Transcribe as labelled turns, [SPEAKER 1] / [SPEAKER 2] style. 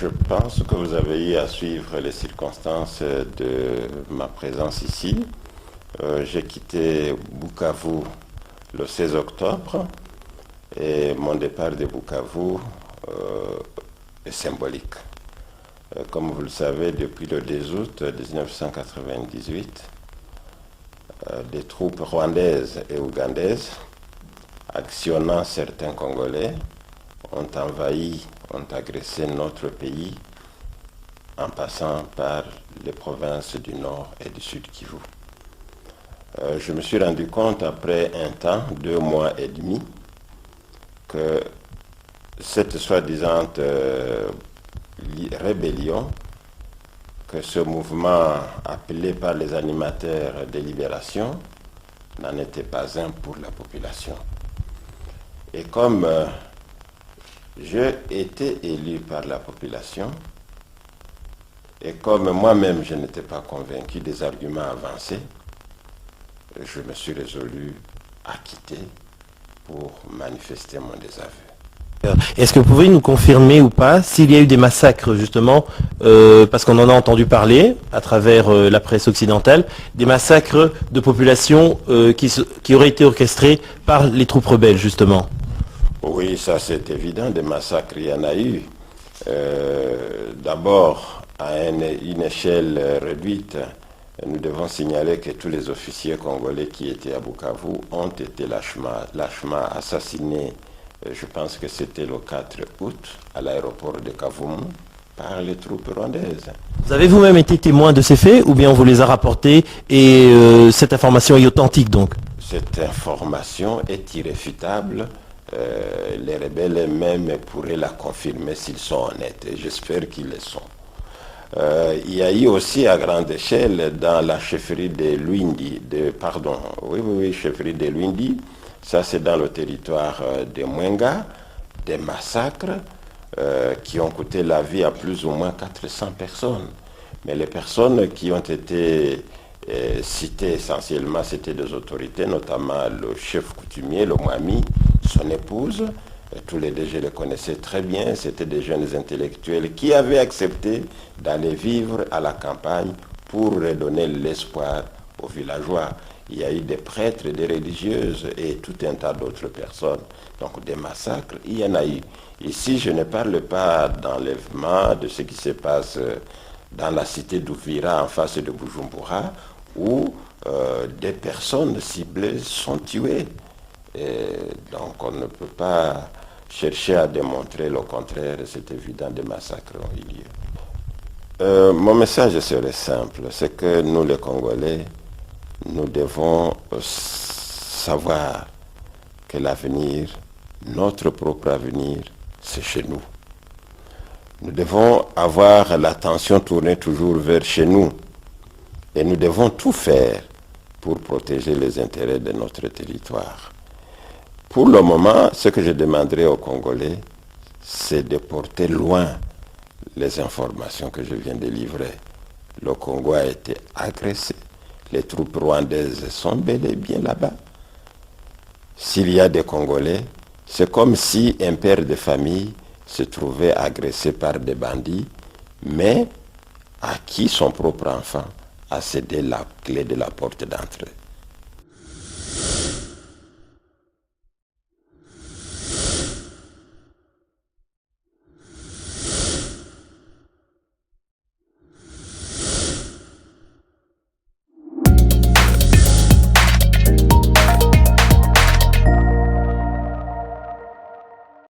[SPEAKER 1] Je pense que vous avez eu à suivre les circonstances de ma présence ici. J'ai quitté Bukavu le 16 octobre et mon départ de Bukavu est symbolique. Comme vous le savez, depuis le 10 août 1998, des troupes rwandaises et ougandaises, actionnant certains Congolais, ont envahi, ont agressé notre pays en passant par les provinces du Nord et du Sud Kivu. Je me suis rendu compte après un temps, 2 mois et demi, que cette soi-disant rébellion, que ce mouvement appelé par les animateurs de libération n'en était pas un pour la population. Et comme j'ai été élu par la population, et comme moi-même je n'étais pas convaincu des arguments avancés, je me suis résolu à quitter pour manifester mon désaveu.
[SPEAKER 2] Est-ce que vous pouvez nous confirmer ou pas s'il y a eu des massacres justement, parce qu'on en a entendu parler à travers la presse occidentale, des massacres de populations qui auraient été orchestrés par les troupes rebelles justement?
[SPEAKER 1] Oui, ça c'est évident, des massacres, il y en a eu. D'abord, à une échelle réduite, nous devons signaler que tous les officiers congolais qui étaient à Bukavu ont été lâchement assassinés. Je pense que c'était le 4 août à l'aéroport de Kavumu par les troupes rwandaises.
[SPEAKER 2] Vous avez vous-même été témoin de ces faits ou bien on vous les a rapportés et cette information est authentique donc?
[SPEAKER 1] Cette information est irréfutable. Les rebelles eux-mêmes pourraient la confirmer s'ils sont honnêtes et j'espère qu'ils le sont. Il y a eu aussi à grande échelle dans la chefferie de Lwindi, chefferie de Lwindi, ça c'est dans le territoire de Mwenga, des massacres qui ont coûté la vie à plus ou moins 400 personnes. Mais les personnes qui ont été citées essentiellement, c'était des autorités, notamment le chef coutumier, le Mwami, son épouse. Tous les deux, je les connaissais très bien. C'était des jeunes intellectuels qui avaient accepté d'aller vivre à la campagne pour redonner l'espoir aux villageois. Il y a eu des prêtres, des religieuses et tout un tas d'autres personnes. Donc des massacres, il y en a eu. Ici, je ne parle pas d'enlèvement, de ce qui se passe dans la cité d'Ouvira en face de Bujumbura, où des personnes ciblées sont tuées. Et donc on ne peut pas chercher à démontrer le contraire, c'est évident, des massacres ont eu lieu. Mon message serait simple, c'est que nous les Congolais, nous devons savoir que l'avenir, notre propre avenir, c'est chez nous. Nous devons avoir l'attention tournée toujours vers chez nous et nous devons tout faire pour protéger les intérêts de notre territoire. Pour le moment, ce que je demanderai aux Congolais, c'est de porter loin les informations que je viens de livrer. Le Congo a été agressé. Les troupes rwandaises sont bel et bien là-bas. S'il y a des Congolais, c'est comme si un père de famille se trouvait agressé par des bandits, mais à qui son propre enfant a cédé la clé de la porte d'entrée.